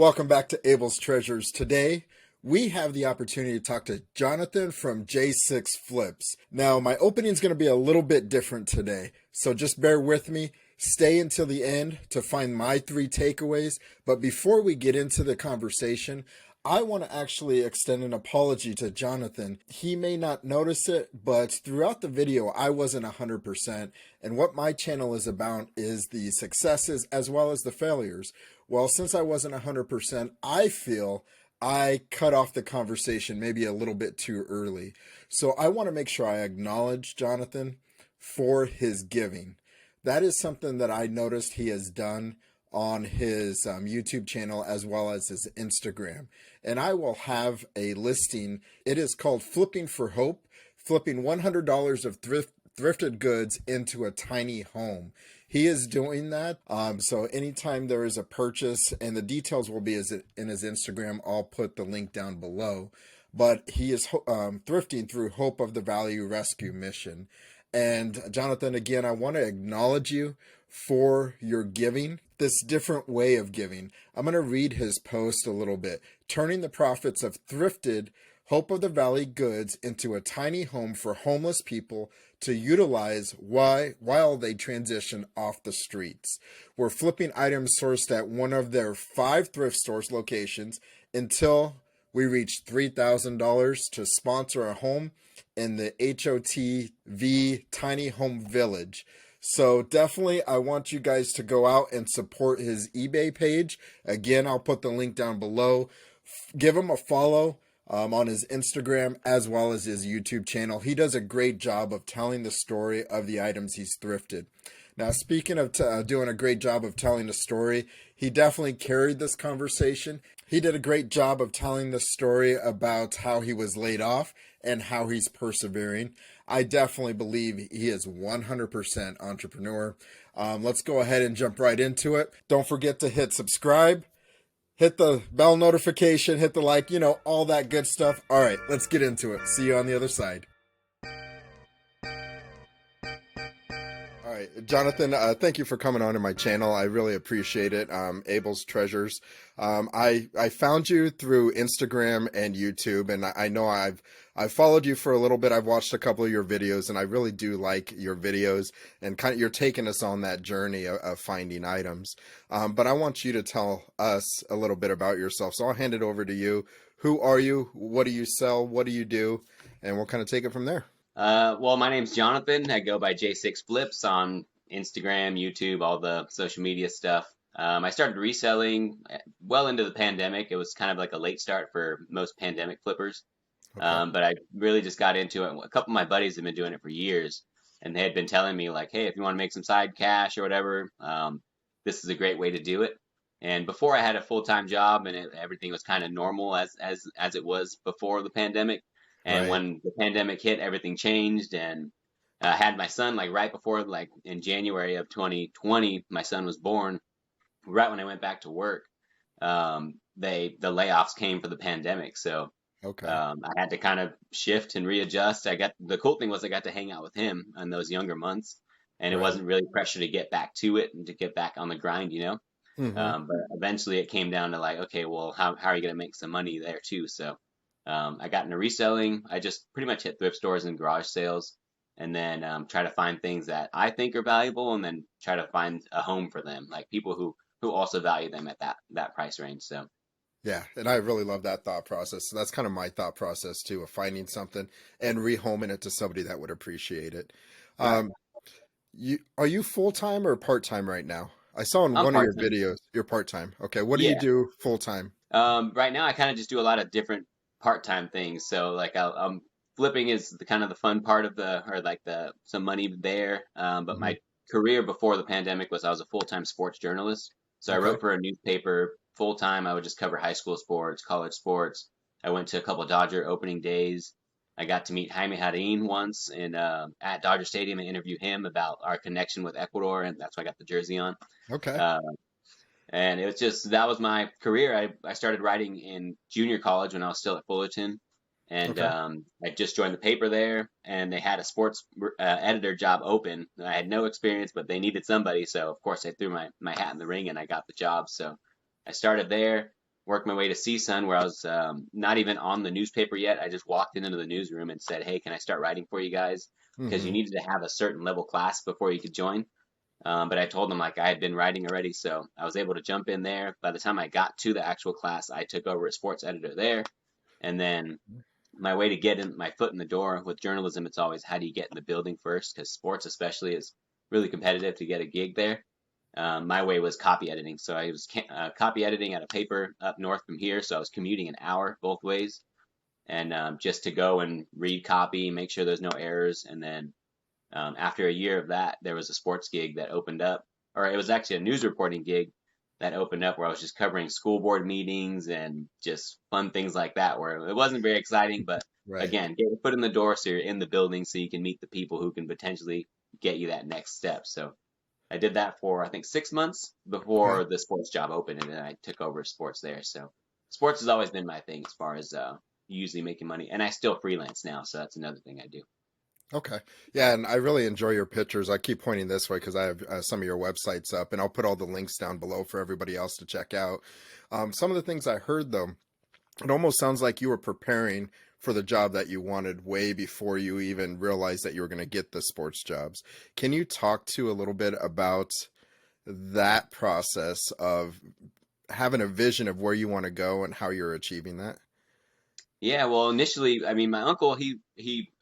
Welcome back to Abel's Treasures. Today, we have the opportunity to talk to Jonathan from J6 Flips. Now, my opening is going to be a little bit different today, so just bear with me. Stay until the end to find my 3 takeaways. But before we get into the conversation, I want to actually extend an apology to Jonathan. He may not notice it, but throughout the video, I wasn't 100%. And what my channel is about is the successes as well as the failures. Well, since I wasn't 100%, I feel I cut off the conversation maybe a little bit too early. So I want to make sure I acknowledge Jonathan for his giving. That is something that I noticed he has done on his YouTube channel as well as his Instagram. And I will have a listing. It is called Flipping for Hope, flipping $100 of thrifted goods into a tiny home. He is doing that. So anytime there is a purchase, and the details will be in his Instagram, I'll put the link down below. But he is thrifting through Hope of the Valley Rescue Mission. And Jonathan, again, I want to acknowledge you for your giving, this different way of giving. I'm going to read his post a little bit. Turning the profits of thrifted Hope of the Valley goods into a tiny home for homeless people to utilize while they transition off the streets. We're flipping items sourced at one of their 5 thrift stores locations until we reach $3,000 to sponsor a home in the HOTV Tiny Home Village. So definitely, I want you guys to go out and support his eBay page. Again, I'll put the link down below. Give him a follow on his Instagram as well as his YouTube channel. He does a great job of telling the story of the items he's thrifted. Now, speaking of doing a great job of telling the story, he definitely carried this conversation. He did a great job of telling the story about how he was laid off and how he's persevering. I definitely believe he is 100% entrepreneur. Let's go ahead and jump right into it. Don't forget to hit subscribe, hit the bell notification, hit the like, all that good stuff. All right, let's get into it. See you on the other side. All right, Jonathan, thank you for coming on to my channel. I really appreciate it. Abel's Treasures. I found you through Instagram and YouTube, and I know I've followed you for a little bit. I've watched a couple of your videos, and I really do like your videos, and kind of you're taking us on that journey of finding items. But I want you to tell us a little bit about yourself. So I'll hand it over to you. Who are you? What do you sell? What do you do? And we'll kind of take it from there. Well, my name's Jonathan. I go by J6 Flips on Instagram, YouTube, all the social media stuff. I started reselling well into the pandemic. It was kind of like a late start for most pandemic flippers. Okay. But I really just got into it. A couple of my buddies have been doing it for years, and they had been telling me like, hey, if you want to make some side cash or whatever, this is a great way to do it. And before I had a full-time job and everything was kind of normal as it was before the pandemic. And Right. when the pandemic hit, everything changed. And I had my son like right before, like in January of 2020, my son was born. Right when I went back to work, the layoffs came for the pandemic. So Okay. I had to kind of shift and readjust. The cool thing was I got to hang out with him in those younger months, and it Right. wasn't really pressure to get back to it and to get back on the grind. Mm-hmm. But eventually it came down to like, okay, well, how are you going to make some money there too? So I got into reselling. I just pretty much hit thrift stores and garage sales, and then try to find things that I think are valuable, and then try to find a home for them, like people who also value them at that price range. So Yeah, and I really love that thought process. So that's kind of my thought process too, of finding something and rehoming it to somebody that would appreciate it. right, Um, are you full time or part time right now? I saw in I'm one of part your time. videos you're part time. Okay, what do you Yeah. do full time? Right now, I kind of just do a lot of different part-time things. So like, flipping is the kind of the fun part of or like some money there. But Hmm. my career before the pandemic was I was a full-time sports journalist. So I Okay, wrote for a newspaper full time. I would just cover high school sports, college sports. I went to a couple Dodger opening days. I got to meet Jaime Jarrín once at Dodger Stadium and interview him about our connection with Ecuador, and that's why I got the jersey on. okay, Uh, and it was just that was my career. I started writing in junior college when I was still at Fullerton, and okay. I just joined the paper there, and they had a sports editor job open. I had no experience, but they needed somebody, so of course I threw my hat in the ring and I got the job. So I started there. worked my way to CSUN, where I was not even on the newspaper yet. I just walked into the newsroom and said, "Hey, can I start writing for you guys?" Because you Mm-hmm. needed to have a certain level class before you could join. But I told them like I had been writing already, so I was able to jump in there. By the time I got to the actual class, I took over as sports editor there. And then my way to get in my foot in the door with journalism, it's always how do you get in the building first? Because sports, especially, is really competitive to get a gig there. My way was copy editing, so I was copy editing at a paper up north from here. So I was commuting an hour both ways, and just to go and read copy, make sure there's no errors, and then after a year of that, there was a sports gig that opened up, or it was actually a news reporting gig that opened up where I was just covering school board meetings and just fun things like that, where it wasn't very exciting, but Right. again, get your foot in the door so you're in the building so you can meet the people who can potentially get you that next step. So I did that for, I think, 6 months Okay. before the sports job opened, and then I took over sports there. So sports has always been my thing as far as usually making money, and I still freelance now, so that's another thing I do. Okay. Yeah, and I really enjoy your pictures. I keep pointing this way because I have some of your websites up, and I'll put all the links down below for everybody else to check out. Some of the things I heard, though, it almost sounds like you were preparing for the job that you wanted way before you even realized that you were going to get the sports jobs. Can you talk to a little bit about that process of having a vision of where you want to go and how you're achieving that? Yeah, well, initially, I mean, my uncle, he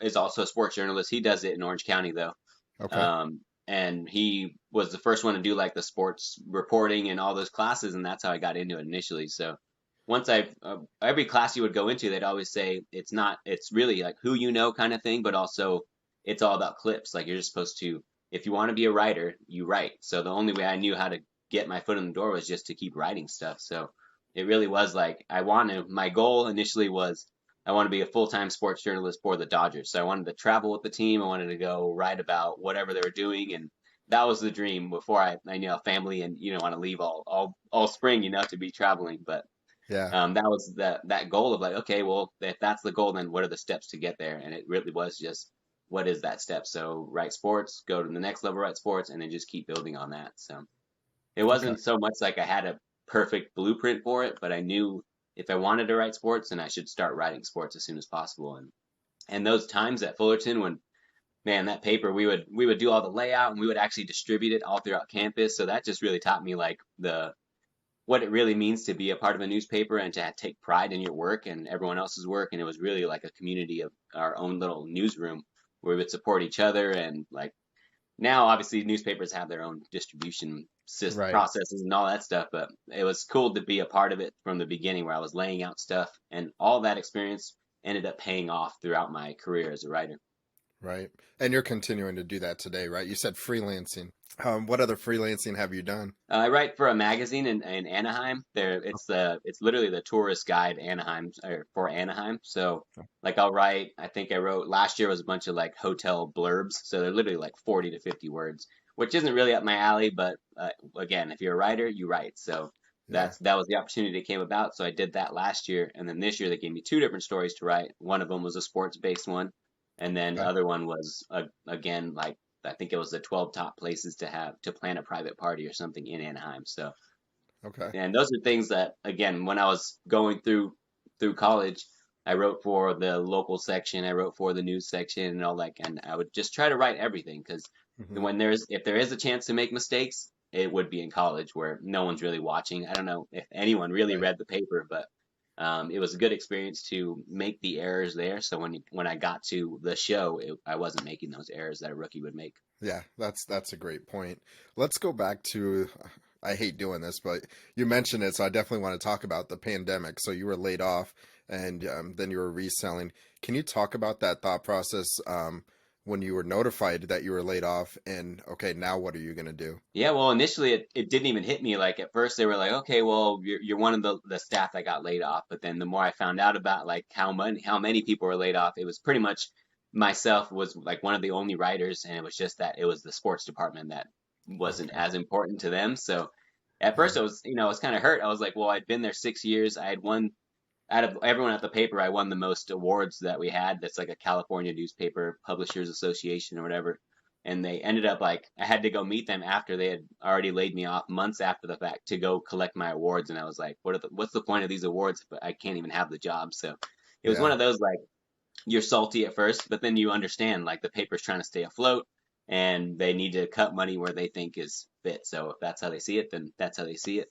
is also a sports journalist. He does it in Orange County though. Okay. And he was the first one to do like the sports reporting and all those classes, and that's how I got into it initially. So once every class you would go into, they'd always say it's not, it's really like who you know kind of thing, but also it's all about clips. Like you're just supposed to, if you want to be a writer, you write. So the only way I knew how to get my foot in the door was just to keep writing stuff. So it really was like my goal initially was I want to be a full-time sports journalist for the Dodgers. So I wanted to travel with the team. I wanted to go write about whatever they were doing, and that was the dream before I family and want to leave all spring, to be traveling. But Yeah. that was that goal of like, okay, well, if that's the goal, then what are the steps to get there? And it really was just what is that step? So write sports, go to the next level, write sports, and then just keep building on that. So it Okay. wasn't so much like I had a perfect blueprint for it, but I knew if I wanted to write sports, then I should start writing sports as soon as possible. And those times at Fullerton when man, that paper we would do all the layout and we would actually distribute it all throughout campus. So that just really taught me like the what it really means to be a part of a newspaper and to take pride in your work and everyone else's work. And it was really like a community of our own little newsroom where we would support each other and like now obviously newspapers have their own distribution Right. processes and all that stuff, but it was cool to be a part of it from the beginning where I was laying out stuff and all that experience ended up paying off throughout my career as a writer. Right. And you're continuing to do that today, right? You said freelancing. What other freelancing have you done? I write for a magazine in Anaheim. It's literally the tourist guide Anaheim or for Anaheim. So like I'll write, I think I wrote last year was a bunch of like hotel blurbs. So they're literally like 40 to 50 words, which isn't really up my alley, but again, if you're a writer, you write. So Yeah. that was the opportunity that came about. So I did that last year, and then this year they gave me two different stories to write. One of them was a sports based one, and then the Okay. other one was again like I think it was the 12 top places to have to plan a private party or something in Anaheim. So, Okay. and those are things that, again, when I was going through college, I wrote for the local section, I wrote for the news section, and all that, and I would just try to write everything because Hmm. when if there is a chance to make mistakes, it would be in college where no one's really watching. I don't know if anyone really Right. read the paper, but it was a good experience to make the errors there. So when I got to the show, I wasn't making those errors that a rookie would make. Yeah, that's a great point. Let's go back to I hate doing this, but you mentioned it, so I definitely want to talk about the pandemic. So you were laid off and then you were reselling. Can you talk about that thought process when you were notified that you were laid off and okay, now what are you going to do? Yeah, well, initially it didn't even hit me. Like at first they were like, okay, well, you're one of the staff that got laid off. But then the more I found out about like how many people were laid off, it was pretty much myself was like one of the only writers, and it was just that it was the sports department that wasn't Okay. as important to them. So at Yeah. first I was kind of hurt. I was like, well, I'd been there 6 years. I had won out of everyone at the paper, I won the most awards that we had. That's like a California newspaper publishers association or whatever. and they ended up like I had to go meet them after they had already laid me off months after the fact to go collect my awards. And I was like, what's the point of these awards if I can't even have the job? So it was one Yeah. of those like you're salty at first, but then you understand like the paper's trying to stay afloat and they need to cut money where they think is fit. So if that's how they see it, then that's how they see it.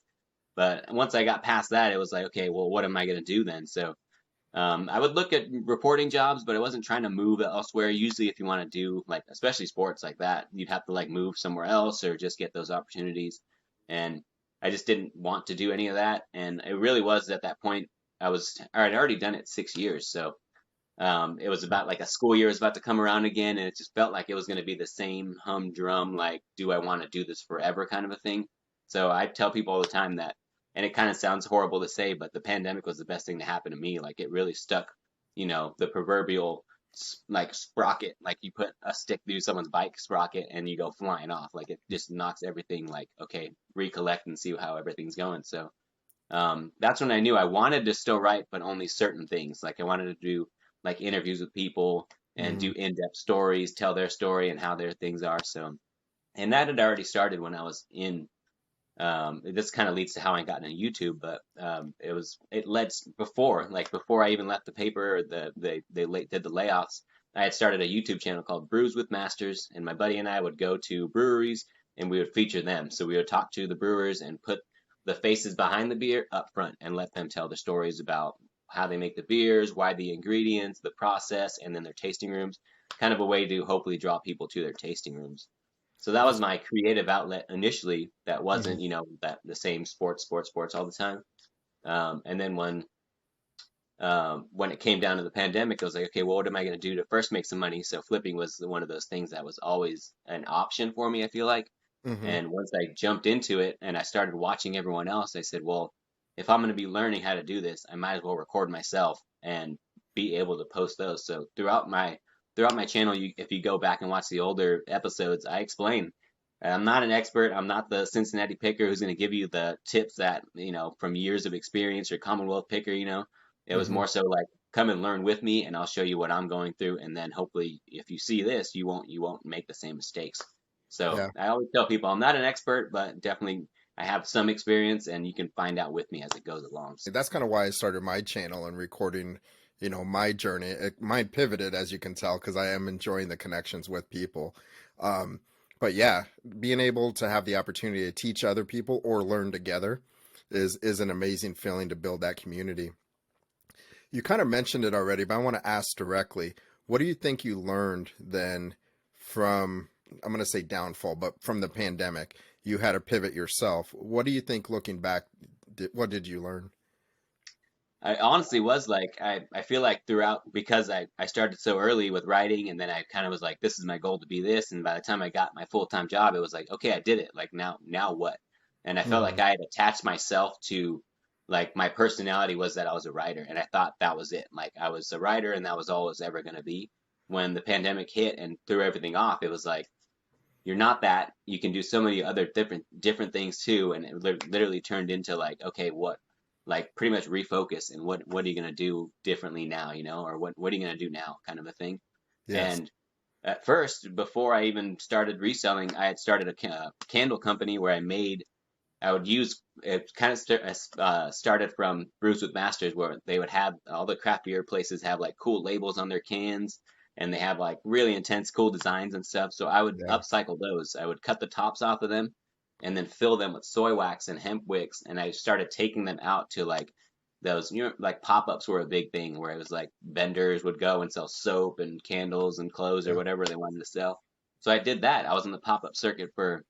But once I got past that, it was like, okay, well, what am I going to do then? So I would look at reporting jobs, but I wasn't trying to move elsewhere. Usually, if you want to do like, especially sports like that, you'd have to like move somewhere else or just get those opportunities. And I just didn't want to do any of that. And it really was at that point, I'd already done it 6 years. So it was about like a school year was about to come around again, and it just felt like it was going to be the same humdrum, like, do I want to do this forever kind of a thing. So I tell people all the time that, and it kind of sounds horrible to say, but the pandemic was the best thing to happen to me. Like it really stuck, the proverbial like sprocket, like you put a stick through someone's bike sprocket and you go flying off. Like it just knocks everything like, okay, recollect and see how everything's going. So that's when I knew I wanted to still write, but only certain things. Like I wanted to do like interviews with people and Hmm. do in-depth stories, tell their story and how their things are. So, and that had already started when I was in. This kind of leads to how I got into YouTube, but it led before I even left the paper, did the layoffs. I had started a YouTube channel called Brews with Masters, and my buddy and I would go to breweries and we would feature them. So we would talk to the brewers and put the faces behind the beer up front and let them tell the stories about how they make the beers, why the ingredients, the process, and then their tasting rooms. Kind of a way to hopefully draw people to their tasting rooms. So that was That's, my creative outlet initially. That mhm. wasn't, that the same sports all the time. And then when it came down to the pandemic, I was like, okay, well, what am I going to do to first make some money? So flipping was one of those things that was always an option for me, I feel like. Hmm. And once I jumped into it and I started watching everyone else, I said, well, if I'm going to be learning how to do this, I might as well record myself and be able to post those. So throughout my channel, if you go back and watch the older episodes, I explain. I'm not an expert. I'm not the Cincinnati picker who's going to give you the tips that, from years of experience or Commonwealth picker. It was Hmm. more so like come and learn with me and I'll show you what I'm going through. And then hopefully if you see this, you won't make the same mistakes. So Yeah. I always tell people I'm not an expert, but definitely I have some experience and you can find out with me as it goes along. That's kind of why I started my channel and recording, my journey. Mine pivoted, as you can tell, because I am enjoying the connections with people. Um, but yeah, being able to have the opportunity to teach other people or learn together is an amazing feeling to build that community. You kind of mentioned it already, but I want to ask directly, what do you think you learned then from, I'm going to say downfall, but from the pandemic? You had to pivot yourself. What do you think looking back, what did you learn? I honestly was like, I feel like throughout, because I started so early with writing and then I kind of was like, this is my goal to be this. And by the time I got my full-time job, it was like, okay, I did it. Like now what? And I felt like Hmm. I had attached myself to like my personality was that I was a writer and I thought that was it. Like I was a writer and that was all it was ever going to be. When the pandemic hit and threw everything off, it was like, you're not that. You can do so many other different things too, and it literally turned into like, okay, what, like pretty much refocus and what are you gonna do differently now, or what are you gonna do now, kind of a thing. Yes. And at first, before I even started reselling, I had started a candle company where I would use it kind of started from Brews with Masters, where they would have all the craft beer places have like cool labels on their cans, and they have like really intense, cool designs and stuff. So I would Yeah. upcycle those. I would cut the tops off of them, and then fill them with soy wax and hemp wicks. And I started taking them out to like those, like pop-ups were a big thing, where it was like vendors would go and sell soap and candles and clothes or Yeah. whatever they wanted to sell. So I did that. I was in the pop-up circuit for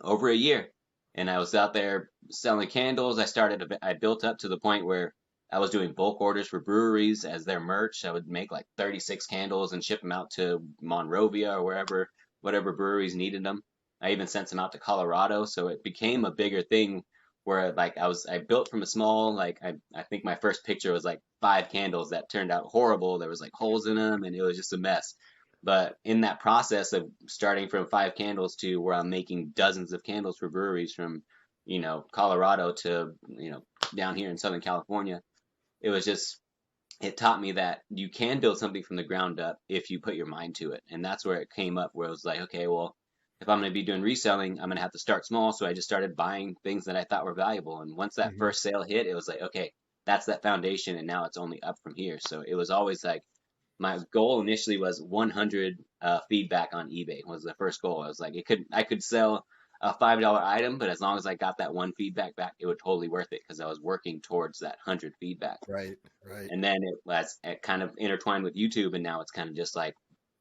over a year. And I was out there selling candles. I built up to the point where I was doing bulk orders for breweries as their merch. I would make like 36 candles and ship them out to Monrovia or wherever, whatever breweries needed them. I even sent some out to Colorado. So it became a bigger thing where like I built from a small, like I think my first picture was like 5 candles that turned out horrible. There was like holes in them and it was just a mess. But in that process of starting from 5 candles to where I'm making dozens of candles for breweries from, Colorado to, down here in Southern California, it was just it taught me that you can build something from the ground up if you put your mind to it. And that's where it came up, where it was like, okay, well, if I'm going to be doing reselling, I'm going to have to start small. So I just started buying things that I thought were valuable. And once that Hmm. first sale hit, it was like, okay, that's that foundation. And now it's only up from here. So it was always like, my goal initially was 100 feedback on eBay was the first goal. I was like, I could sell a $5 item, but as long as I got that one feedback back, it would totally worth it because I was working towards that 100 feedback. Right, right. And then it kind of intertwined with YouTube, and now it's kind of just like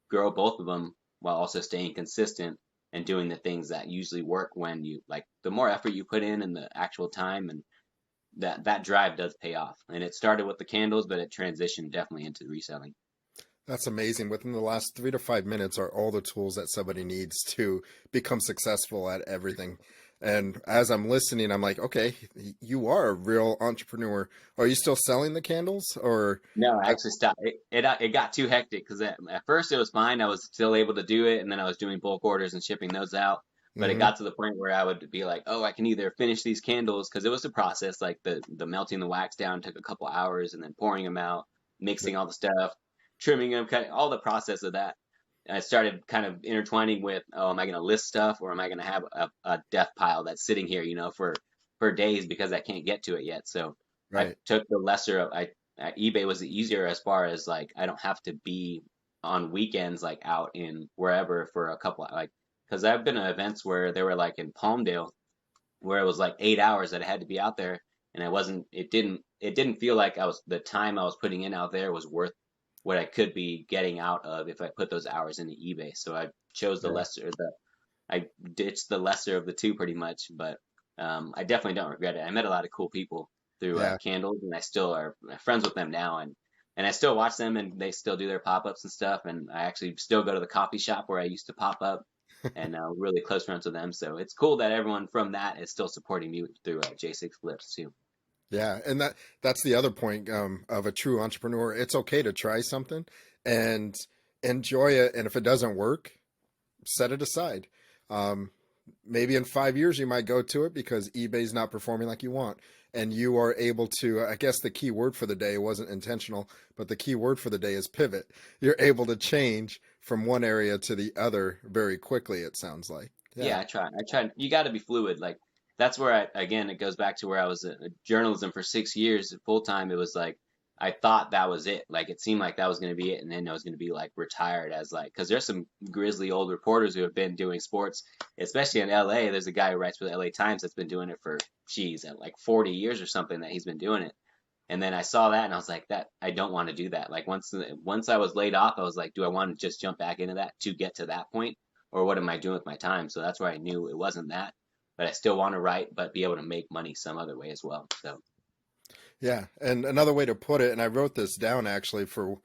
grow both of them while also staying consistent and doing the things that usually work when you like the more effort you put in and the actual time and that drive does pay off. And it started with the candles, but it transitioned definitely into reselling. That's amazing. Within the last 3 to 5 minutes are all the tools that somebody needs to become successful at everything. And as I'm listening, I'm like, okay, you are a real entrepreneur. Are you still selling the candles or? No, I I, actually stopped. It got too hectic because at first it was fine. I was still able to do it, and then I was doing bulk orders and shipping those out. But it hmm. got to the point where I would be like, oh, I can either finish these candles because it was a process. Like the melting the wax down took a couple hours, and then pouring them out, mixing all the stuff, trimming them, all the process of that. And I started kind of intertwining with, oh, am I going to list stuff or am I going to have a death pile that's sitting here, for days because I can't get to it yet. So I Right. took the lesser of I eBay was easier as far as like I don't have to be on weekends like out in wherever for a couple like because I've been at events where they were like in Palmdale where it was like 8 hours that I had to be out there and it didn't feel like I was the time I was putting in out there was worth what I could be getting out of if I put those hours into eBay. So I chose the Yeah. lesser the I ditched the lesser of the two pretty much, but I definitely don't regret it. I met a lot of cool people through Yeah. Candles, and I still are friends with them now, and I still watch them, and they still do their pop ups and stuff. And I actually still go to the coffee shop where I used to pop up, and really close friends with them. So it's cool that everyone from that is still supporting me through J6 Flips too. Yeah, and that's the other point of a true entrepreneur. It's okay to try something and enjoy it, and if it doesn't work, set it aside. Um, Maybe in 5 years you might go to it because eBay's not performing like you want, and you are able to. I guess the key word for the day wasn't intentional, but the key word for the day is pivot. You're able to change from one area to the other very quickly. It sounds like. Yeah. Yeah, I try. I try. You got to be fluid. Like that's where again, it goes back to where I was journalism for 6 years full time. It was like I thought that was it. Like it seemed like that was going to be it, and then I was going to be like retired as like because there's some grizzly old reporters who have been doing sports, especially in LA. There's a guy who writes for the LA Times that's been doing it for geez, at like 40 years or something that he's been doing it. And then I saw that and I was like, that I don't want to do that. Like once I was laid off, I was like, do I want to just jump back into that to get to that point? Or what am I doing with my time? So that's where I knew it wasn't that. But I still want to write, but be able to make money some other way as well. So Yeah, and another way to put it, and I wrote this down actually for,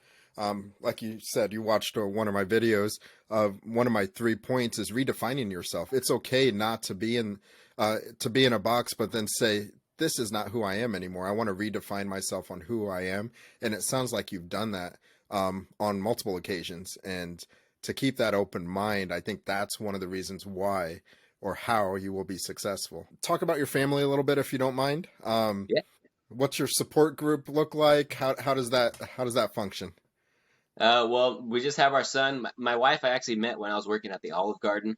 like you said, you watched one of my videos. One of my 3 points is redefining yourself. It's okay not to be in a box, but then say, this is not who I am anymore. I want to redefine myself on who I am, and it sounds like you've done that on multiple occasions. And to keep that open mind, I think that's one of the reasons why or how you will be successful. Talk about your family a little bit if you don't mind. yeah. What's your support group look like? How does that function? Well, we just have our son. My wife, I actually met when I was working at the Olive Garden.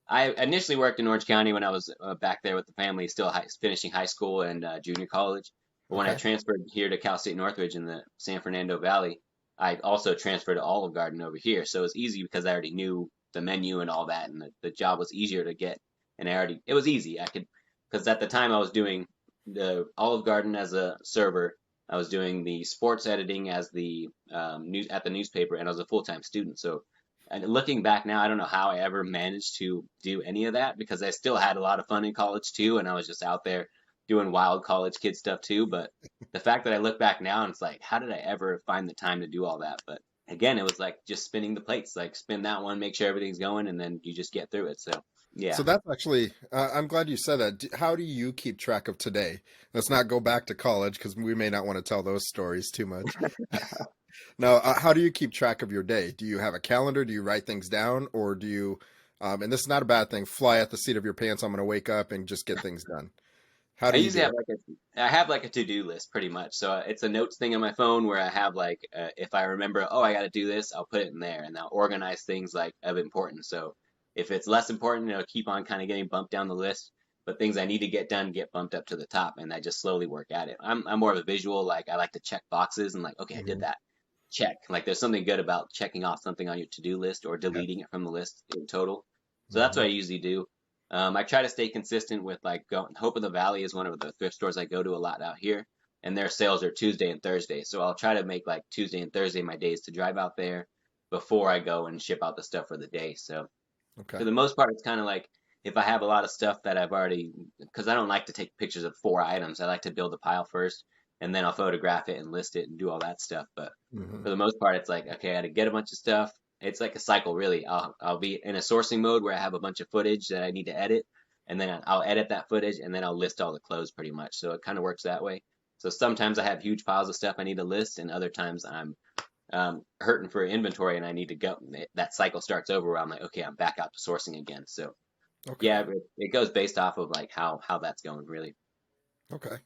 I initially worked in Orange County when I was back there with the family, still finishing high school and junior college. But when I Okay. transferred here to Cal State Northridge in the San Fernando Valley, I also transferred to Olive Garden over here. So it was easy because I already knew the menu and all that, and the job was easier to get. And it was easy. I could, because at the time I was doing the Olive Garden as a server. I was doing the sports editing as the news at the newspaper, and I was a full-time student. So, and looking back now, I don't know how I ever managed to do any of that because I still had a lot of fun in college too, and I was just out there doing wild college kid stuff too. But the fact that I look back now and it's like, how did I ever find the time to do all that? But again, it was like just spinning the plates, like spin that one, make sure everything's going, and then you just get through it. So, So yeah. that's actually, I'm glad you said that. How do you keep track of today? Let's not go back to college because we may not want to tell those stories too much. Now, how do you keep track of your day? Do you have a calendar? Do you write things down? Or do you, and this is not a bad thing, fly at the seat of your pants? I'm going to wake up and just get things done. How I do you usually do have it? I have like a to-do list pretty much. So it's a notes thing on my phone where I have like if I remember, oh, I got to do this, I'll put it in there and I'll organize things like of importance. So if it's less important, it'll keep on kind of getting bumped down the list. But things I need to get done get bumped up to the top, and I just slowly work at it. I'm more of a visual, like I like to check boxes and like, okay, I did Mhm. that. Check. Like there's something good about checking off something on your to-do list or Yeah. deleting it from the list in total. So that's what Hmm. I usually do. I try to stay consistent with like Hope of the Valley is one of the thrift stores I go to a lot out here, and their sales are Tuesday and Thursday. So I'll try to make like Tuesday and Thursday my days to drive out there before I go and ship out the stuff for the day. So Okay. for the most part, it's kind of like if I have a lot of stuff that I've already, because I don't like to take pictures of 4 items. I like to build a pile first, and then I'll photograph it and list it and do all that stuff. But Hmm. for the most part, it's like, okay, I got to get a bunch of stuff. It's like a cycle, really. I'll be in a sourcing mode where I have a bunch of footage that I need to edit, and then I'll edit that footage, and then I'll list all the clothes pretty much. So it kind of works that way. So sometimes I have huge piles of stuff I need to list, and other times I'm hurting for inventory and I need to go. That cycle starts over where I'm like, okay, I'm back out to sourcing again. So Okay. yeah, it goes based off of like how that's going really. Okay.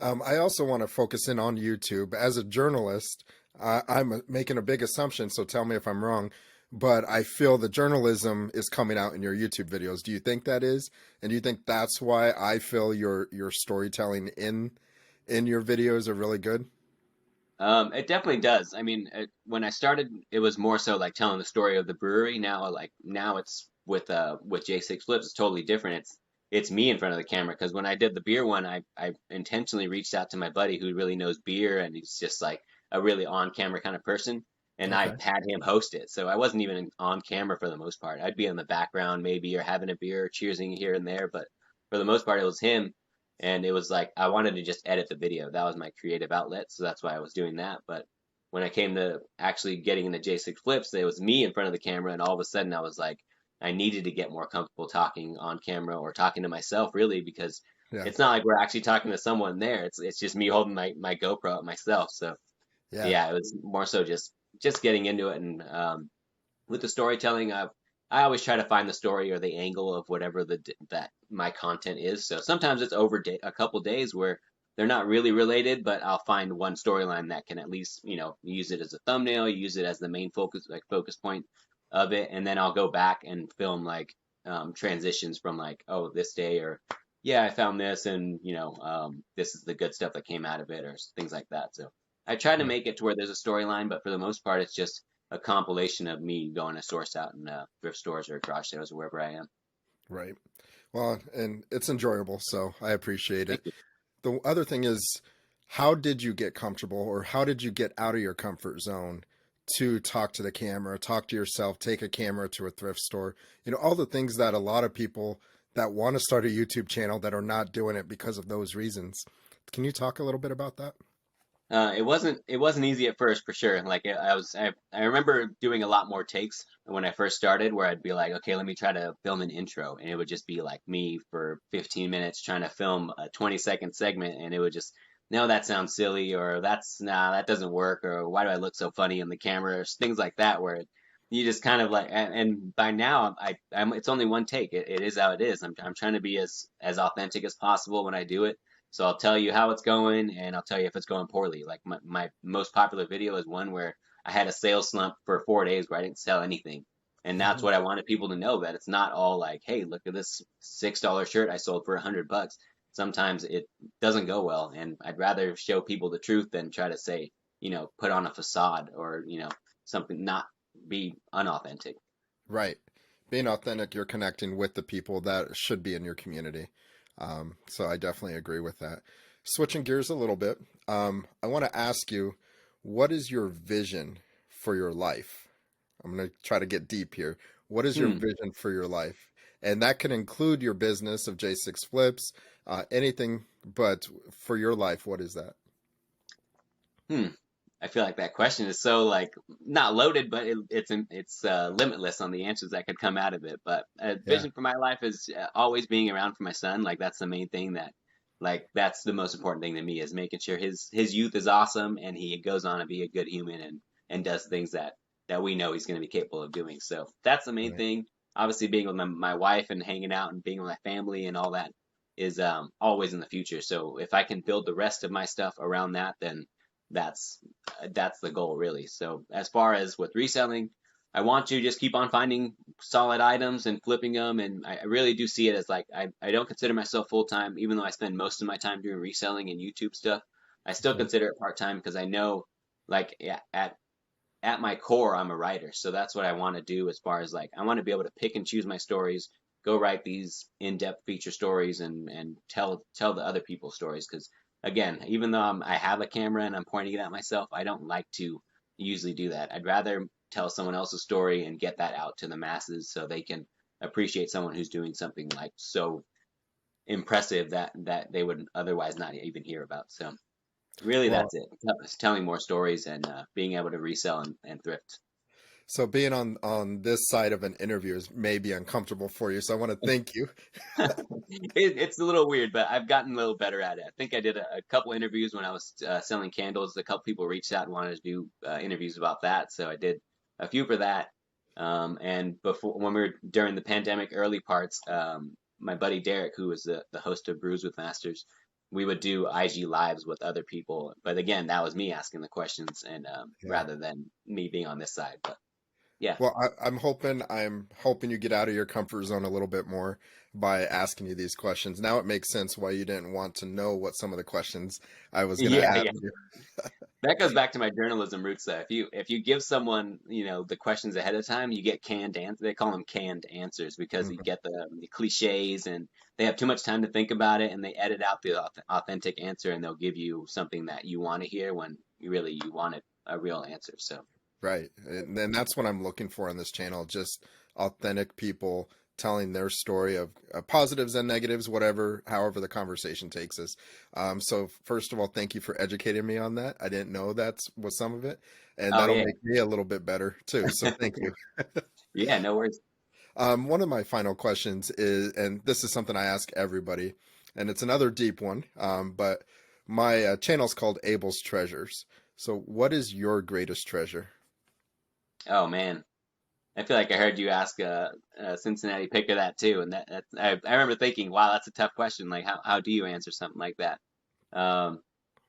I also want to focus in on YouTube. As a journalist, I'm making a big assumption, so tell me if I'm wrong. But I feel the journalism is coming out in your YouTube videos. Do you think that is? And do you think that's why I feel your storytelling in your videos are really good? It definitely does. I mean, when I started, it was more so like telling the story of the brewery. Now it's with J6 Flips. It's totally different. It's me in front of the camera because when I did the beer one, I intentionally reached out to my buddy who really knows beer and he's just like a really on camera kind of person, and I Okay. had him host it. So I wasn't even on camera for the most part. I'd be in the background maybe or having a beer, cheersing here and there, but for the most part, it was him. And it was like I wanted to just edit the video. That was my creative outlet, so that's why I was doing that. But when I came to actually getting into J6 Flips, it was me in front of the camera, and all of a sudden I was like, I needed to get more comfortable talking on camera or talking to myself, really, because Yeah. it's not like we're actually talking to someone there. It's just me holding my GoPro at myself. So Yeah. yeah, it was more so just getting into it and with the storytelling, I always try to find the story or the angle of whatever that my content is. So sometimes it's over a couple days where they're not really related, but I'll find one storyline that can at least use it as a thumbnail, use it as the main focus point of it, and then I'll go back and film like transitions from like oh this day or yeah I found this and this is the good stuff that came out of it or things like that. So I try to Yeah. make it to where there's a storyline, but for the most part it's just a compilation of me going to source out in thrift stores or garage sales or wherever I am. Right. Well, and it's enjoyable, so I appreciate Thank it. you. The other thing is, how did you get comfortable or how did you get out of your comfort zone to talk to the camera, talk to yourself, take a camera to a thrift store? All the things that a lot of people that want to start a YouTube channel that are not doing it because of those reasons. Can you talk a little bit about that? It wasn't easy at first for sure. Like I remember doing a lot more takes when I first started where I'd be like, okay, let me try to film an intro and it would just be like me for 15 minutes trying to film a 20-second segment and it would just no, that sounds silly or that's nah, that doesn't work or why do I look so funny in the camera or things like that where you just kind of like and by now I'm it's only one take. It is how it is. I'm trying to be as authentic as possible when I do it, so I'll tell you how it's going and I'll tell you if it's going poorly. Like my most popular video is one where I had a sales slump for 4 days where I didn't sell anything. And that's Mhm. what I wanted people to know that it's not all like, hey, look at this $6 shirt I sold for $100. Sometimes it doesn't go well. And I'd rather show people the truth than try to say, put on a facade or, something not be unauthentic. Right. Being authentic, you're connecting with the people that should be in your community. So I definitely agree with that. Switching gears a little bit, I want to ask you, what is your vision for your life? I'm going to try to get deep here. What is your Hmm. vision for your life? And that can include your business of J6 Flips, anything, but for your life, what is that? Hmm. I feel like that question is so like not loaded, but it's limitless on the answers that could come out of it. But a Yeah. vision for my life is always being around for my son. Like that's the main thing that's the most important thing to me is making sure his youth is awesome and he goes on to be a good human and does things that we know he's going to be capable of doing. So that's the main Right. thing. Obviously, being with my wife and hanging out and being with my family and all that is always in the future. So if I can build the rest of my stuff around that, then that's that's the goal really. So as far as with reselling, I want to just keep on finding solid items and flipping them, and I really do see it as like I don't consider myself full time, even though I spend most of my time doing reselling and YouTube stuff. I still Okay. consider it part time because I know like at my core, I'm a writer. So that's what I want to do as far as like, I want to be able to pick and choose my stories, go write these in-depth feature stories and tell the other people's stories. Because again, even though I have a camera and I'm pointing it at myself, I don't like to usually do that. I'd rather tell someone else's story and get that out to the masses so they can appreciate someone who's doing something like so impressive that they would otherwise not even hear about. So really, Well, that's it. It's telling more stories and being able to resell and thrift. so being on this side of an interview is maybe uncomfortable for you. So I want to thank you. It's a little weird, but I've gotten a little better at it. I think I did a couple interviews when I was selling candles. A couple people reached out and wanted to do interviews about that, so I did a few for that. And before, when we were during the pandemic early parts, my buddy Derek, who was the host of Brews with Masters, we would do IG lives with other people. But again, that was me asking the questions and Yeah. rather than me being on this side. But yeah. Well, I'm hoping you get out of your comfort zone a little bit more by asking you these questions. Now it makes sense why you didn't want to know what some of the questions I was going to Yeah, ask yeah. you. That goes back to my journalism roots though. If you give someone, the questions ahead of time, you get canned answers. They call them canned answers because you Mhm. get the cliches and they have too much time to think about it and they edit out the authentic answer and they'll give you something that you want to hear when you wanted a real answer. So, Right. And then that's what I'm looking for on this channel, just authentic people telling their story of positives and negatives, whatever, however the conversation takes us. So first of all, thank you for educating me on that. I didn't know that's was some of it, and oh that'll yeah. make me a little bit better too. So thank you. Yeah, no worries. One of my final questions is, and this is something I ask everybody, and it's another deep one, but my channel's called Abel's Treasures. So what is your greatest treasure? Oh man. I feel like I heard you ask a Cincinnati picker that too, and I remember thinking, wow, that's a tough question. Like, how do you answer something like that? Um,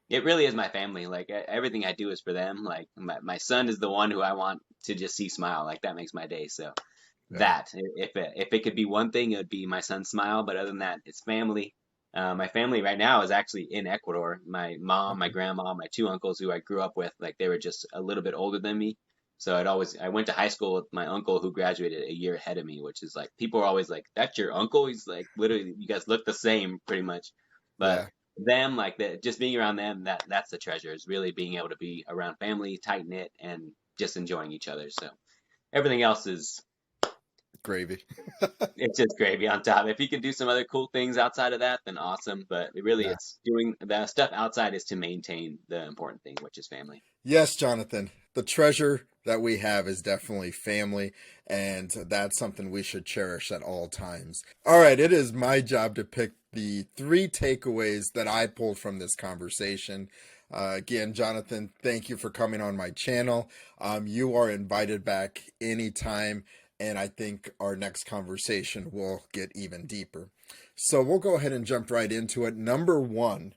it really is my family. Like everything I do is for them. Like my son is the one who I want to just see smile. Like that makes my day. So Yeah. if it could be one thing, it would be my son's smile. But other than that, it's family. My family right now is actually in Ecuador. My mom, my Okay. grandma, my two uncles who I grew up with, like they were just a little bit older than me. So I went to high school with my uncle who graduated a year ahead of me, which is like people are always like, "That's your uncle?" He's like, literally, you guys look the same pretty much. But Yeah. them, like just being around them, that's the treasure. Is really being able to be around family, tight knit, and just enjoying each other. So everything else is Gravy. it's just gravy on top. If you can do some other cool things outside of that, then awesome. But Yeah. it's doing the stuff outside is to maintain the important thing, which is family. Yes, Jonathan. The treasure that we have is definitely family, and that's something we should cherish at all times. All right, it is my job to pick the three takeaways that I pulled from this conversation. Again, Jonathan, thank you for coming on my channel. You are invited back anytime, and I think our next conversation will get even deeper. So we'll go ahead and jump right into it. Number one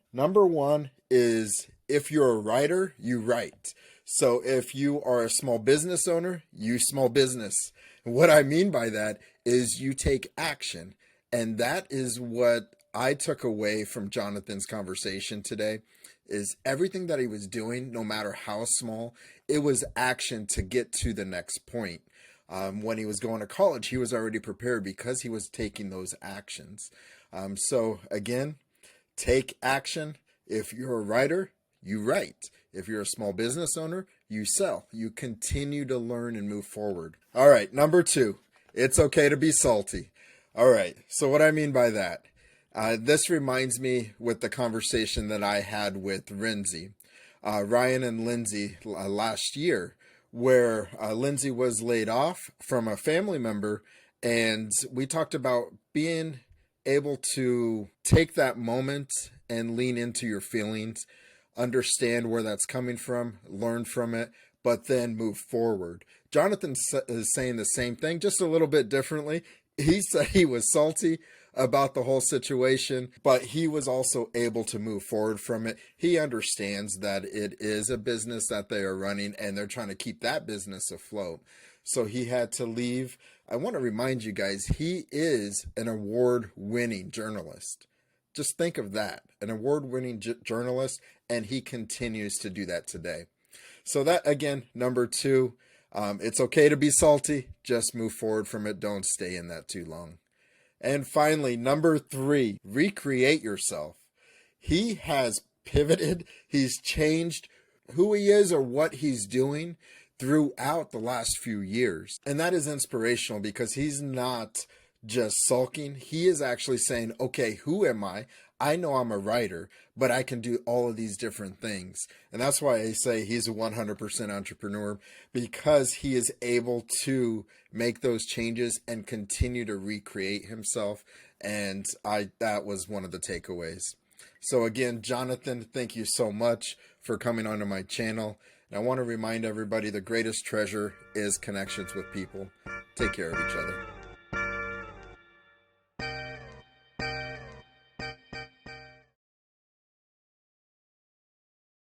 is if you're a writer, you write. So if you are a small business owner, you small business. What I mean by that is you take action. And that is what I took away from Jonathan's conversation today is everything that he was doing, no matter how small, it was action to get to the next point. When he was going to college, he was already prepared because he was taking those actions. So again, take action. If you're a writer, you write. If you're a small business owner, you sell. You continue to learn and move forward. All right, number two, it's okay to be salty. All right, so what I mean by that, this reminds me with the conversation that I had with Renzi, Ryan and Lindsay last year, where Lindsay was laid off from a family member, and we talked about being able to take that moment and lean into your feelings, understand where that's coming from, learn from it, but then move forward. Jonathan is saying the same thing, just a little bit differently. He said he was salty about the whole situation, but he was also able to move forward from it. He understands that it is a business that they are running and they're trying to keep that business afloat. So he had to leave. I want to remind you guys, he is an award-winning journalist. Just think of that, an award-winning journalist, and he continues to do that today. So that, again, number two, it's okay to be salty. Just move forward from it. Don't stay in that too long. And finally, number three, recreate yourself. He has pivoted. He's changed who he is or what he's doing throughout the last few years. And that is inspirational because he's not just sulking. He is actually saying, okay, who am I? I know I'm a writer, but I can do all of these different things. And that's why I say he's a 100% entrepreneur, because he is able to make those changes and continue to recreate himself. And that was one of the takeaways. So again, Jonathan, thank you so much for coming onto my channel. And I want to remind everybody the greatest treasure is connections with people. Take care of each other.